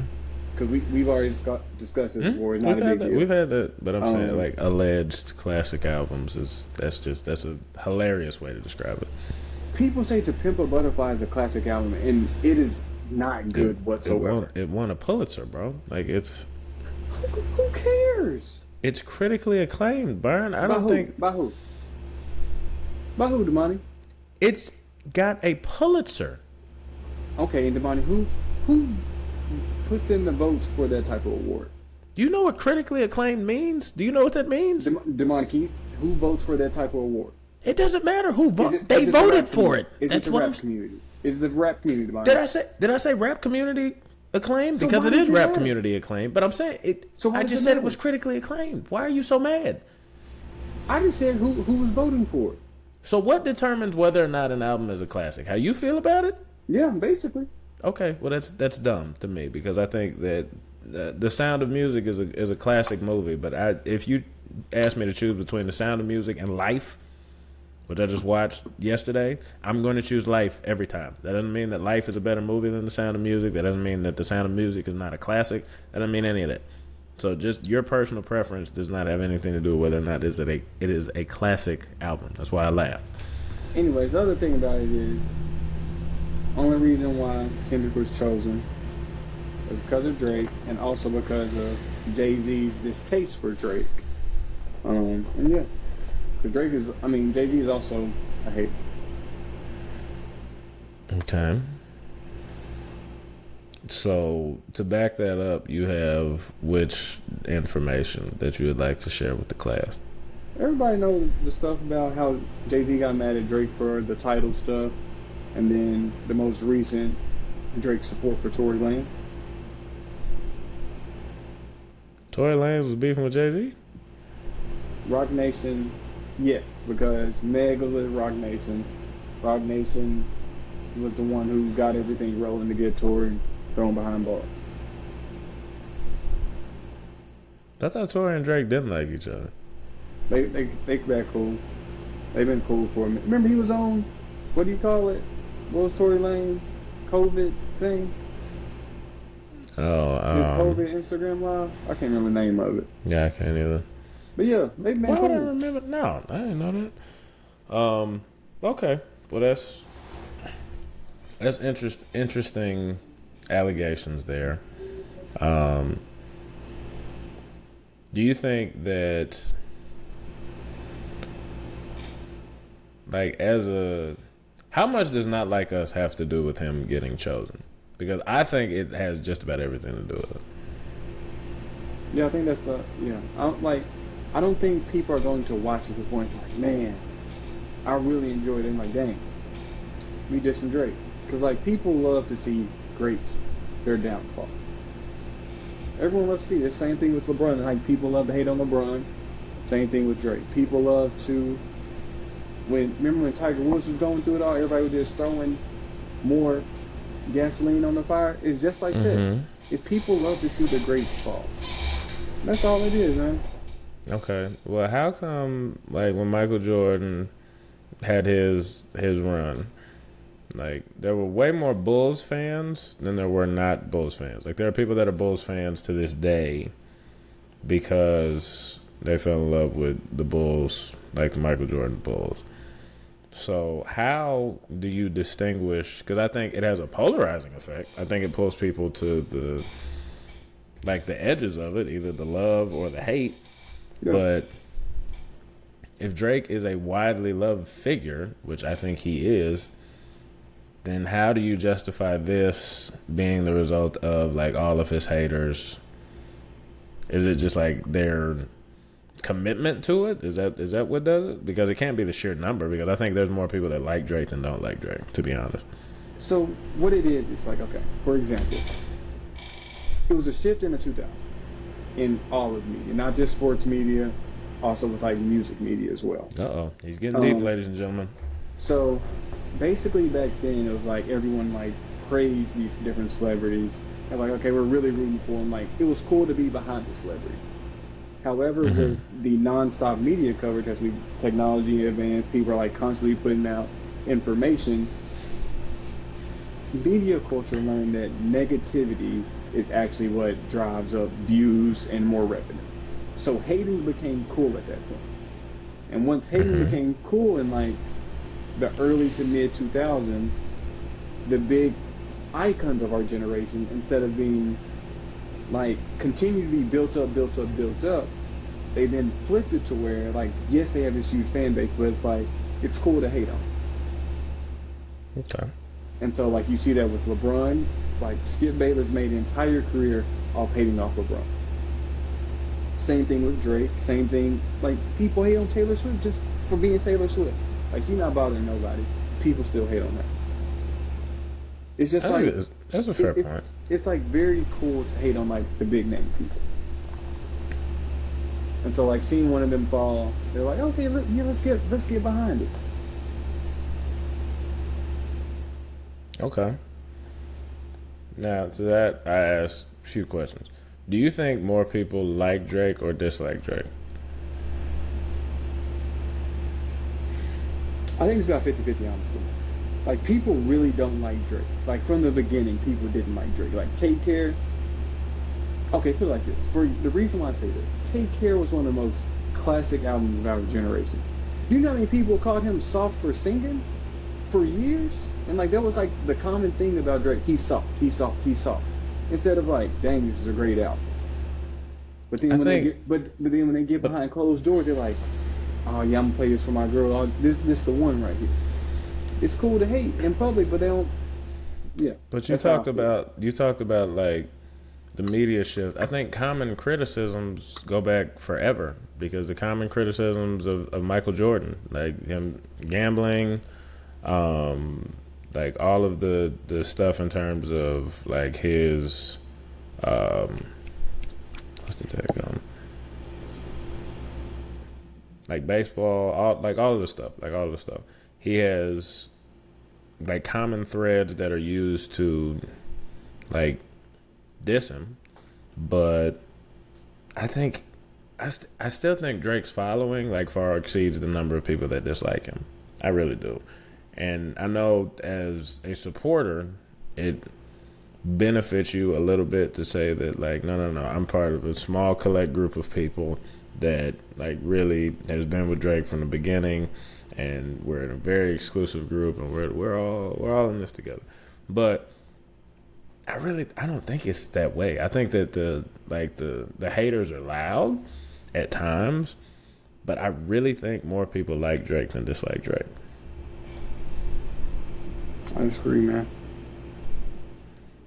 because we've already discussed it before, it's not a big deal. We've had that, but I'm saying, Um, like, alleged classic albums that's a hilarious way to describe it. People say To Pimp a Butterfly is a classic album, and it is not good whatsoever. It won a Pulitzer, bro. Like Who cares? it's critically acclaimed, Byron. I By don't who? think By who? By who, Damani? it's got a Pulitzer. Okay, and Damani, who puts in the votes for that type of award? Do you know what critically acclaimed means? Do you know what that means? Damani, who votes for that type of award? It doesn't matter who Is voted. it- They is it the voted rap for it. community? Is That's it the what I'm. rap community? Is it the rap community, Damani? Did I say rap community acclaimed? So Because why it does is it rap matter? community acclaimed. But I'm saying it. So why I does just it said it matter? was critically acclaimed. Why are you so mad? I just said who was voting for it. So what determines whether or not an album is a classic? How you feel about it? Yeah, basically. Okay, well that's dumb to me because I think that The Sound of Music is a classic movie. But if you ask me to choose between The Sound of Music and Life, which I just watched yesterday, I'm going to choose Life every time. That doesn't mean that Life is a better movie than The Sound of Music. That doesn't mean that The Sound of Music is not a classic. That doesn't mean any of that. So just your personal preference does not have anything to do with whether or not it is a classic album. That's why I laugh. Anyways, the other thing about it is, only reason why Kendrick was chosen was because of Drake, and also because of Jay-Z's distaste for Drake. And yeah, Jay-Z is also a hater. Okay. So to back that up, you have which information that you would like to share with the class? Everybody knows the stuff about how Jay-Z got mad at Drake for the title stuff, and then the most recent Drake support for Tory Lanez. Tory Lanez was beefing with Jay-Z? Rock Nation, yes, because Meg was with Rock Nation. Rock Nation was the one who got everything rolling to get Tory thrown behind bars. I thought Tory and Drake didn't like each other. They back cool. They've been cool for a minute. Remember he was on, what do you call it? What was Tory Lanez COVID thing? Oh, His COVID Instagram live? I can't remember the name of it. yeah, I can't either. But yeah, they've been Why would I cool. remember? No, I didn't know that. Okay. Well, that's interesting allegations there. Do you think that, like, how much does Not Like Us have to do with him getting chosen? Because I think it has just about everything to do with it. Yeah, I think that's I don't think people are going to watch it to the point like, man, I really enjoyed it. I'm like, dang, we did some Drake. Because, like, people love to see greats, their downfall. Everyone loves to see this. Same thing with LeBron. Like, people love to hate on LeBron. Same thing with Drake. People love to, remember when Tiger Woods was going through it all, everybody was just throwing more gasoline on the fire? It's just like that. Mm-hmm. If people love to see the greats fall. That's all it is, man. Okay. Well, how come like when Michael Jordan had his run, like there were way more Bulls fans than there were not Bulls fans. Like there are people that are Bulls fans to this day because they fell in love with the Bulls, like the Michael Jordan Bulls. So how do you distinguish? Because I think it has a polarizing effect. I think it pulls people to the edges of it, either the love or the hate. Yeah. But if Drake is a widely loved figure, which I think he is, then how do you justify this being the result of like all of his haters? Is it just like their commitment to it? Is that what does it? Because it can't be the sheer number, because I think there's more people that like Drake than don't like Drake, to be honest. So what it is, it's like, okay, for example, it was a shift in the 2000s in all of media, not just sports media, also with like music media as well. Uh-oh. He's getting deep, ladies and gentlemen. So basically back then it was like everyone like praised these different celebrities and like, okay, we're really rooting for them. Like it was cool to be behind the celebrity. However, with the non-stop media coverage, as technology advanced, people are like constantly putting out information. Media culture learned that negativity is actually what drives up views and more revenue. So hating became cool at that point. And once hating became cool in like the early to mid 2000s, the big icons of our generation, instead of being like continue to be built up, they then flipped it to where like, yes, they have this huge fan base, but it's like it's cool to hate on. Okay. And so like you see that with LeBron, like Skip Bayless made an entire career off hating off LeBron. Same thing with Drake, same thing, like people hate on Taylor Swift just for being Taylor Swift. Like she's not bothering nobody. People still hate on her. It's just like that's a fair point. It's like very cool to hate on like the big name people. And so like seeing one of them fall, they're like, okay, let's get behind it. Okay. Now to that I asked a few questions. Do you think more people like Drake or dislike Drake? I think it's about 50-50, honestly. Like, people really don't like Drake. Like, from the beginning, people didn't like Drake. Like, Take Care. Okay, put it like this. For the reason why I say this, Take Care was one of the most classic albums of our generation. You know how many people called him soft for singing? For years? And, like, that was, like, the common thing about Drake. He's soft. Instead of, like, dang, this is a great album. But then when they get behind closed doors, they're like, oh, yeah, I'm going to play this for my girl. Oh, this is the one right here. It's cool to hate in public, but they don't. Yeah. But you talked about like the media shift. I think common criticisms go back forever, because the common criticisms of Michael Jordan, like him gambling, like all of the stuff in terms of like his what's the tag on? Like baseball, all of the stuff. He has like common threads that are used to like diss him, but I think I still think Drake's following like far exceeds the number of people that dislike him. I really do. And I know as a supporter, it benefits you a little bit to say that like, no, I'm part of a small collect group of people that like really has been with Drake from the beginning, and we're in a very exclusive group, and we're all in this together. But I don't think it's that way. I think that the haters are loud at times, but I really think more people like Drake than dislike Drake. I disagree, man.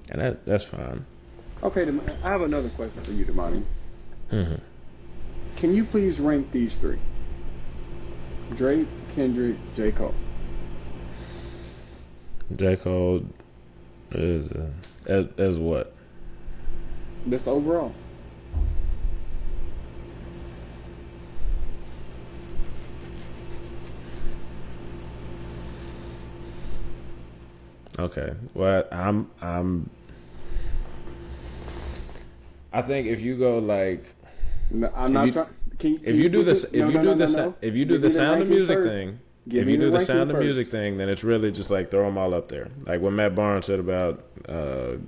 And that's fine. Okay, I have another question for you, Damani. Mm-hmm. Can you please rank these three? Drake, Kendrick, J. Cole. J. Cole is as what? That's the overall. Okay. Well, I think if you go like No, I'm not trying. if you do this if you do the if you do the Sound of Music thing, if you do the Sound of Music thing, then it's really just like throw them all up there. Like what Matt Barnes said about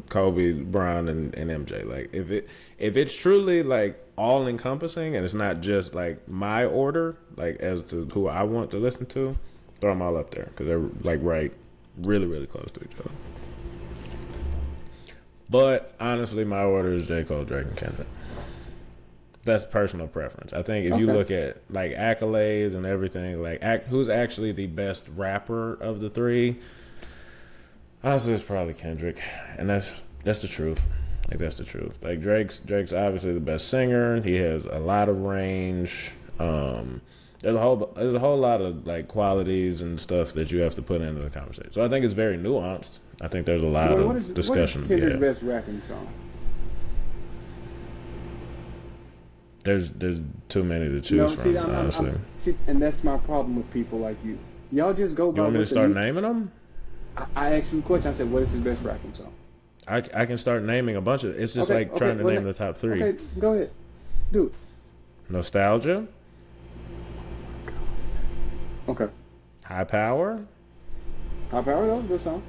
Kobe, Bron, and MJ. Like if it's truly like all encompassing and it's not just like my order, like as to who I want to listen to, throw them all up there because they're like really close to each other. But honestly, my order is J. Cole, Drake, and Kendrick. That's personal preference. I think if you look at like accolades and everything, like who's actually the best rapper of the three, honestly, it's probably Kendrick, and that's the truth. Like that's the truth. Like Drake's obviously the best singer. He has a lot of range. There's a whole lot of like qualities and stuff that you have to put into the conversation. So I think it's very nuanced. I think there's a lot of discussion to be had. What is Kendrick's best rapping song? There's too many to choose from, honestly. And that's my problem with people like you. Y'all just go by. You want me to start naming them? I asked you a question. I said, "What is his best rapping song?" I can start naming a bunch of. It's just trying to name the top three. Okay, go ahead, do it. Nostalgia. Okay. High Power. High Power though, good song.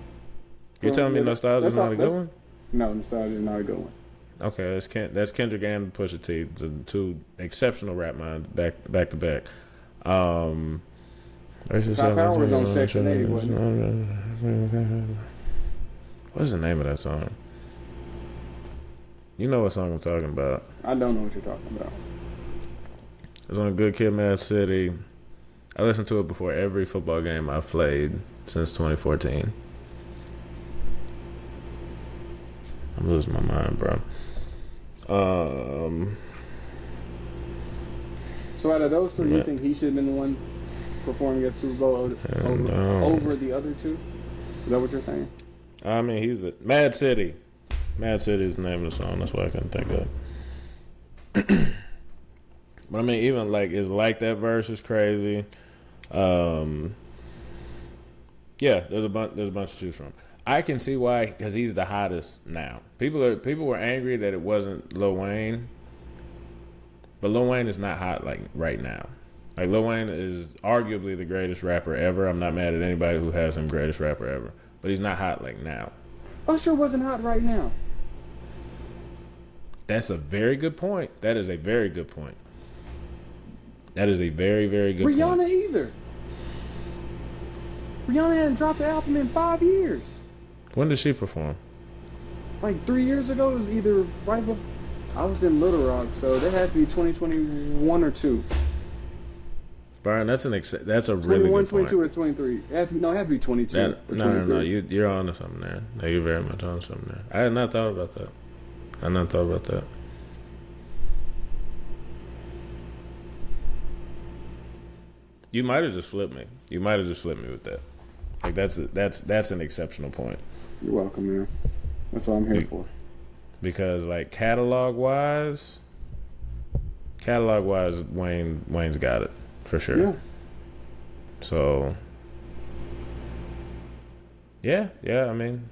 You telling me Nostalgia is not a good one? No, Nostalgia is not a good one. Okay, that's Kendrick and Pusha T, the two exceptional rap minds back to back. High Power was on Section 80, wasn't it? What's the name of that song? You know what song I'm talking about. I don't know what you're talking about. It's on Good Kid, Mad City. I listened to it before every football game I've played since 2014. I'm losing my mind, bro. So out of those three, you think he should have been the one performing at Super Bowl over the other two? Is that what you're saying? I mean, he's a Mad City. Mad City is the name of the song. That's why I couldn't think of it. But I mean, even like it's like that verse is crazy. Yeah, there's a bunch to choose from. I can see why, because he's the hottest now. People were angry that it wasn't Lil Wayne, but Lil Wayne is not hot like right now. Like Lil Wayne is arguably the greatest rapper ever. I'm not mad at anybody who has him greatest rapper ever, but he's not hot like now. Usher wasn't hot right now. That's a very good point. That is a very good point. That is a very, very good point. Rihanna either. Rihanna hadn't dropped an album in 5 years. When did she perform? Like 3 years ago. It was either right before. I was in Little Rock, so that had to be 2021 or 2. Brian, that's a really good 21, point. 22, or 23. It had to be 22 or 23. No. You're on to something there. No, you're very much on to something there. I had not thought about that. You might have just flipped me. With that. Like that's an exceptional point. You're welcome, man. That's what I'm here for. Because like catalog wise, Wayne's got it for sure. Yeah. So yeah. I mean,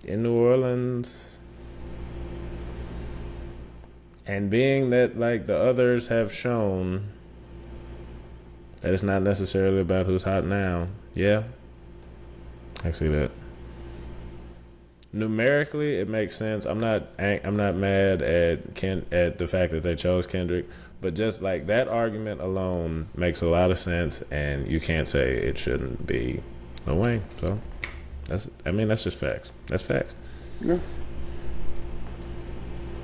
in New Orleans, and being that like the others have shown that it's not necessarily about who's hot now. Yeah, I see that. Numerically, it makes sense. I'm not mad at the fact that they chose Kendrick, but just like that argument alone makes a lot of sense, and you can't say it shouldn't be Lil Wayne. So that's just facts. That's facts. Yeah.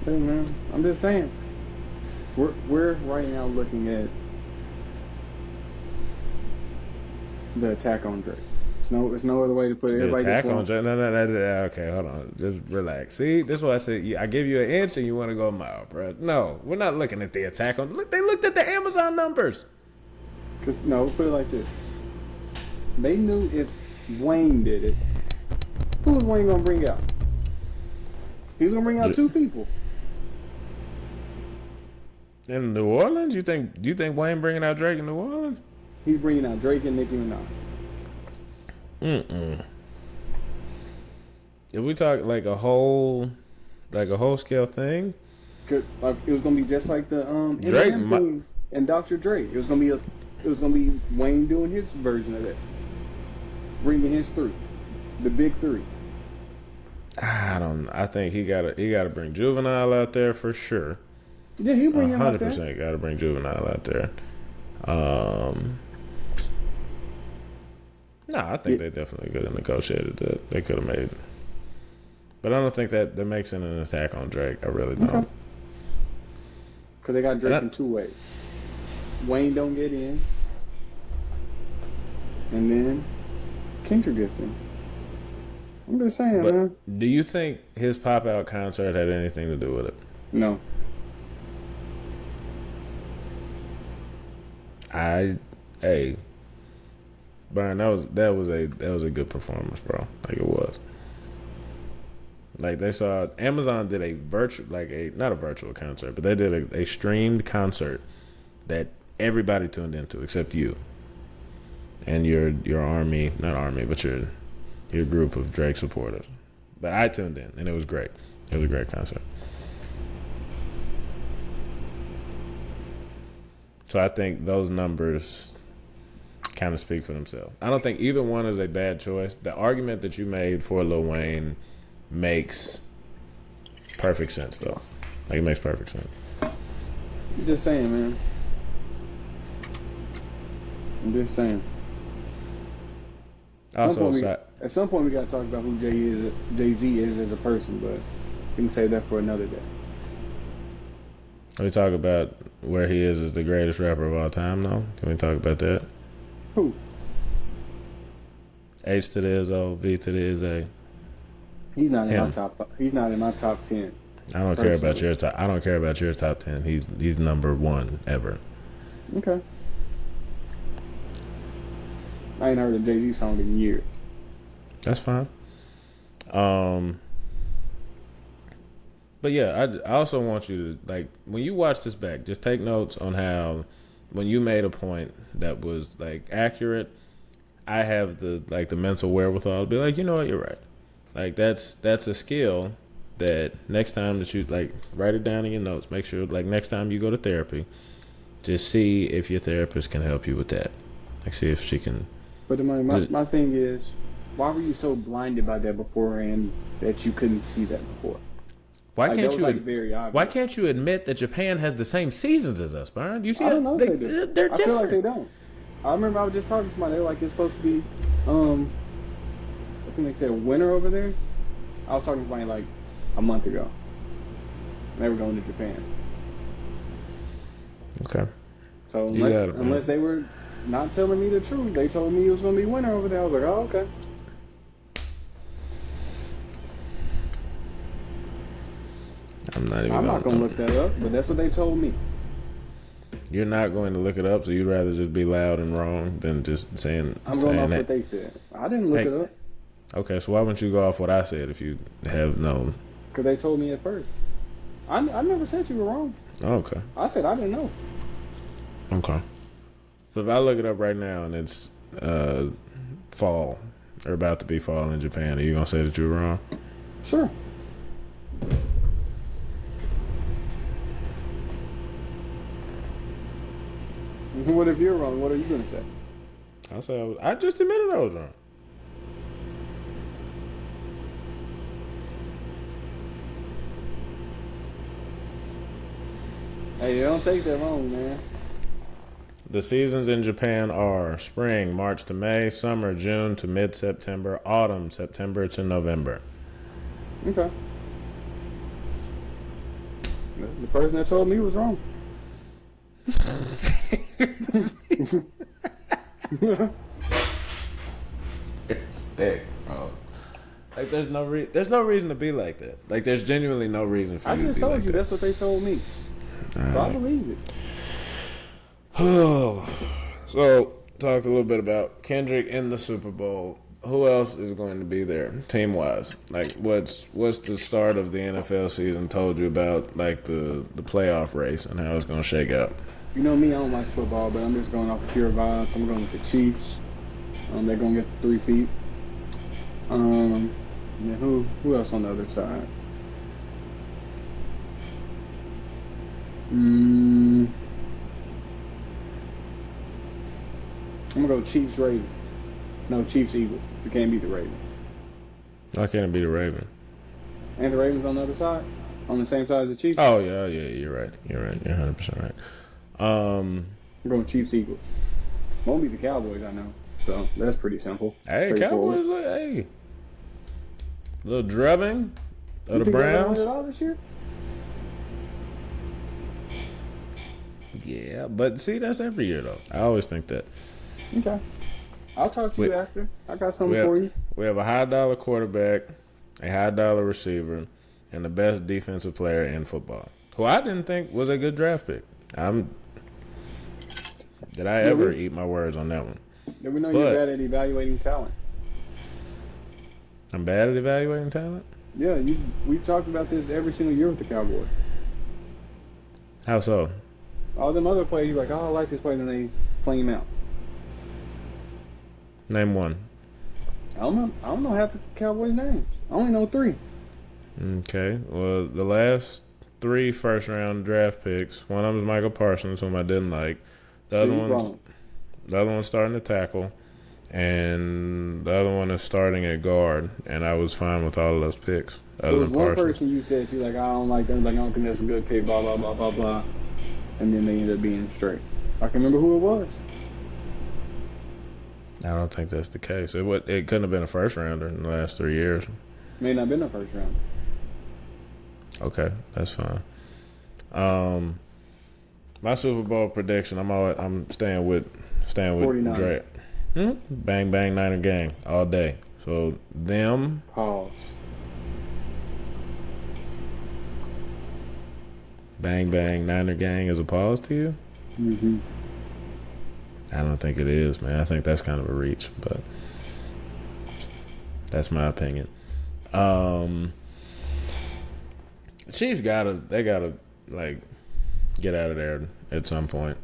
Hey man, I'm just saying. We're right now looking at the attack on Drake. There's no other way to put it. The Everybody attack just on wants. Drake. No, okay, hold on. Just relax. See, this is what I said. I give you an inch and you want to go a mile, bro. No, we're not looking at the attack on. Look, they looked at the Amazon numbers. No, put it like this. They knew if Wayne did it, who was Wayne gonna bring out? He was gonna bring out two people. In New Orleans, you think Wayne bringing out Drake in New Orleans? He's bringing out Drake and Nicki Minaj. If we talk like a whole scale thing, Like, it was gonna be just like the Drake Eminem thing and Dr. Dre. It was gonna be Wayne doing his version of it, bringing his three, the big three. I think he gotta bring Juvenile out there for sure. Yeah, he bring him out there. 100% gotta bring Juvenile out there. I think they definitely could have negotiated that. They could have made it. But I don't think that makes it an attack on Drake. I really don't. Because they got Drake in two ways. Wayne don't get in, and then Kendrick gets in. I'm just saying, man. Do you think his pop-out concert had anything to do with it? No. Byron, that was a good performance, bro. Like it was. Like they saw Amazon did a virtual, not a virtual concert, but they did a streamed concert that everybody tuned into except you and your army, not army, but your group of Drake supporters. But I tuned in and it was great. It was a great concert. So I think those numbers kind of speak for themselves. I don't think either one is a bad choice. The argument that you made for Lil Wayne makes perfect sense, though. Like, it makes perfect sense. I'm just saying, man. I'm just saying. At some point, we got to talk about who Jay-Z is as a person, but we can save that for another day. Can we talk about where he is as the greatest rapper of all time, though? Can we talk about that? Who? H to the is O, V to the is A. He's not in my top. He's not in my top 10. I don't care about your top. I don't care about your top 10. He's number one ever. Okay. I ain't heard a Jay-Z song in years. That's fine. But yeah, I also want you to, like, when you watch this back, just take notes on how when you made a point that was like accurate, I have the mental wherewithal to be like, you know what, you're right. Like that's a skill that next time that you write it down in your notes, make sure next time you go to therapy, just see if your therapist can help you with that. Like see if she can. But my thing is, why were you so blinded by that beforehand that you couldn't see that before? Why can't you? Very obvious. Why can't you admit that Japan has the same seasons as us, Byron? Do you see? I don't know if they do. They're different. I feel like they don't. I remember I was just talking to somebody. They were like, it's supposed to be, I think they said winter over there. I was talking to somebody like a month ago. They were going to Japan. Okay. So unless they were not telling me the truth, they told me it was going to be winter over there. I was like, oh, okay. I'm not going to look that up, but that's what they told me. You're not going to look it up, so you'd rather just be loud and wrong than just saying. I'm going off what they said. I didn't look it up. Okay, so why wouldn't you go off what I said if you have known? Because they told me at first. I never said you were wrong. Okay. I said I didn't know. Okay. So if I look it up right now and it's fall, or about to be fall in Japan, are you going to say that you were wrong? Sure. What if you're wrong? What are you going to say? I'll say I just admitted I was wrong. Hey, it don't take that long, man. The seasons in Japan are spring, March to May, summer, June to mid-September, autumn, September to November. Okay. The person that told me was wrong. sick, bro. Like, there's no reason to be like that. Like, there's genuinely no reason for I you to be just told like you that. that's what they told me. So I believe it. So, talked a little bit about Kendrick in the Super Bowl. Who else is going to be there, team wise? Like, what's the start of the NFL season told you about, like the playoff race and how it's going to shake out? You know me, I don't like football, but I'm just going off of pure vibes. I'm going with the Chiefs. They're going to get the 3-peat. And who else on the other side? I'm gonna go Chiefs Ravens. No, Chiefs Eagles. You can't beat the Ravens. Why can't it be the Ravens? And the Ravens on the other side, on the same side as the Chiefs. Oh yeah, you're right. You're 100% right. I'm going Chiefs Eagles. Won't be the Cowboys, I know. So that's pretty simple. Hey, Cowboys, hey, little drubbing of the Browns. You think they're gonna win it all this year? Yeah, but see, that's every year though. I always think that. Okay. I'll talk to you after. I got something for you. We have a high dollar quarterback, a high dollar receiver, and the best defensive player in football, who I didn't think was a good draft pick. Did I ever eat my words on that one? Yeah, we know you're bad at evaluating talent. I'm bad at evaluating talent? Yeah, we've talked about this every single year with the Cowboys. How so? All them other players, you're like, oh, I like this player, and they flame out. Name one. I don't know half the Cowboys' names. I only know 3. Okay. Well, the last 3 first-round draft picks. One of them is Michael Parsons, whom I didn't like. The other one's starting to tackle, and the other one is starting at guard. And I was fine with all of those picks. There was one person you said you're like, I don't like them. Like, I don't think that's a good pick. Blah blah blah blah blah. And then they ended up being straight. I can remember who it was. I don't think that's the case. It couldn't have been a first rounder in the last 3 years. May not have been a first round. Okay, that's fine. My Super Bowl prediction. I'm staying with 49. Dre. Bang bang Niner gang all day. So them. Pause. Bang bang Niner gang is a pause to you? Mm-hmm. I don't think it is, man. I think that's kind of a reach, but that's my opinion. Chiefs gotta like get out of there at some point.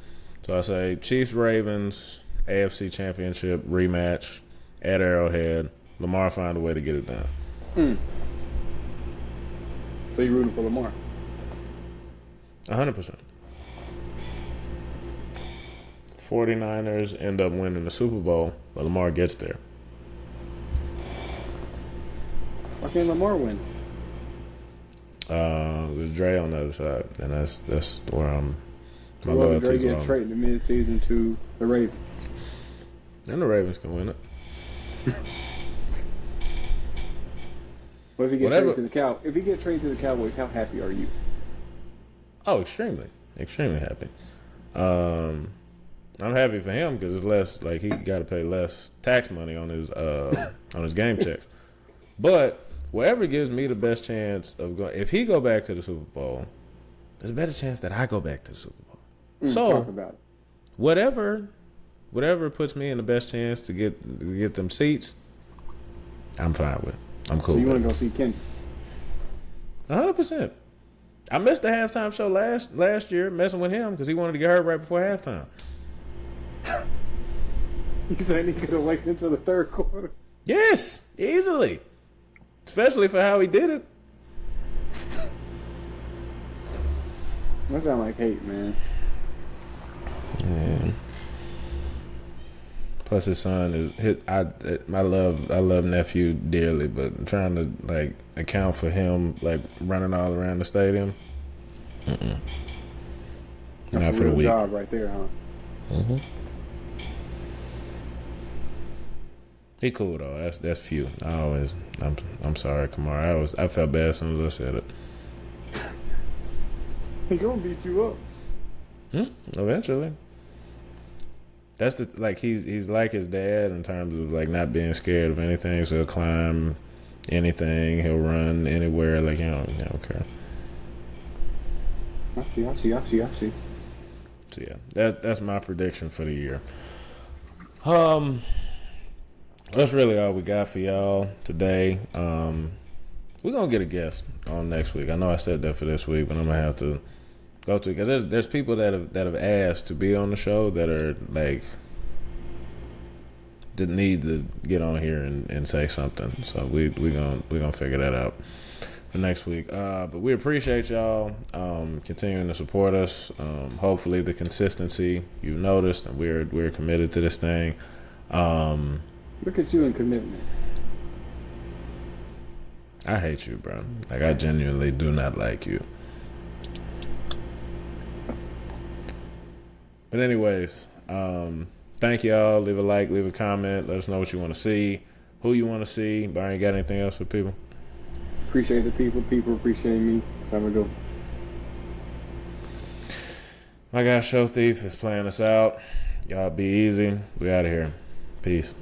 So I say Chiefs Ravens AFC Championship rematch at Arrowhead. Lamar find a way to get it done. So you're rooting for Lamar? 100%. 49ers end up winning the Super Bowl, but Lamar gets there. Why can't Lamar win? There's Dre on the other side, and that's where I'm. My so loyalty's Dre get traded in mid-season to the Ravens. And the Ravens can win it. But if he gets traded to the if he gets traded to the Cowboys, how happy are you? Oh, extremely happy. I'm happy for him because it's less like he got to pay less tax money on his game checks. But whatever gives me the best chance of going, if he go back to the Super Bowl, there's a better chance that I go back to the Super Bowl. So talk about it. Whatever puts me in the best chance to get them seats, I'm fine with. I'm cool. So you want to go see Kendrick? 100%. I missed the halftime show last year messing with him because he wanted to get hurt right before halftime. You saying he could have waited until the third quarter? Yes, easily. Especially for how he did it. That sound like hate, man. Yeah. Plus his son is I love nephew dearly, but I'm trying to like account for him like running all around the stadium. Not for the week. Job right there, huh? Mm-hmm. He cool though. That's few. I'm sorry, Kamar. I felt bad as soon as I said it. He gonna beat you up. Eventually. That's he's like his dad in terms of like not being scared of anything. So he'll climb anything, he'll run anywhere. Like he don't care. I see. So yeah, that's my prediction for the year. That's really all we got for y'all today. We're gonna get a guest on next week. I know I said that for this week, but I'm gonna have to go to, because there's people that have asked to be on the show that are like that need to get on here and say something. So we gonna figure that out for next week. But we appreciate y'all continuing to support us. Hopefully the consistency you've noticed, and we're committed to this thing. Look at you in commitment. I hate you, bro. Like, I genuinely do not like you. But anyways, thank y'all. Leave a like, leave a comment. Let us know what you want to see, who you want to see. Byron, got anything else for people? Appreciate the people. People appreciate me. That's how we go. My guy Show Thief is playing us out. Y'all be easy. We out of here. Peace.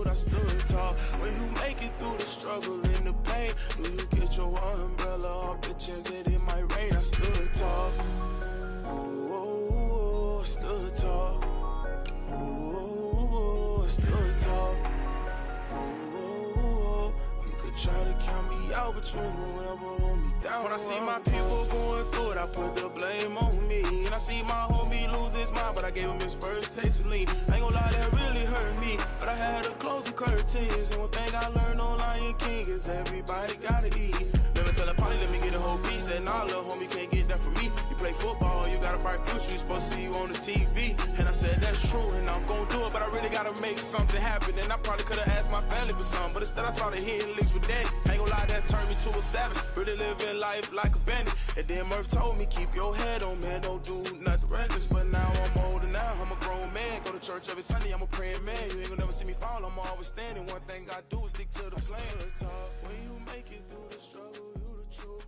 I stood tall. When you make it through the struggle and the pain, do you get your umbrella off the chance that it might rain? I stood tall. Oh, I stood tall. Oh, I stood tall. Oh, you could try to count me out, but you ain't gonna ever hold me down. When I see my people going through it, I put the blame on me. And I see my homie lose his mind, but I gave him his first taste of lean. I ain't gonna lie, that really hurt me, but I had to close the curtains. And one thing I learned on Lion King is everybody gotta eat. Never tell a party, let me get a whole piece. And nah, little homie, can't get that from me. You play football, you got a bright future, you supposed to see you on the TV. And I said, that's true, and I'm gonna do it, but I really gotta make something happen. And I probably could've asked my family for something, but instead I started hitting licks with daddy. I ain't gonna lie, that turned me to a savage. Really living life like a bandit. And then Murph told me, keep your head on, man, don't do nothing reckless. But now I'm older now, I'm a grown man. Go to church every Sunday, I'm a praying man. You ain't gonna never see me fall, I'm always standing. One thing I do is stick to the plan. When you make it through the struggle, you the truth.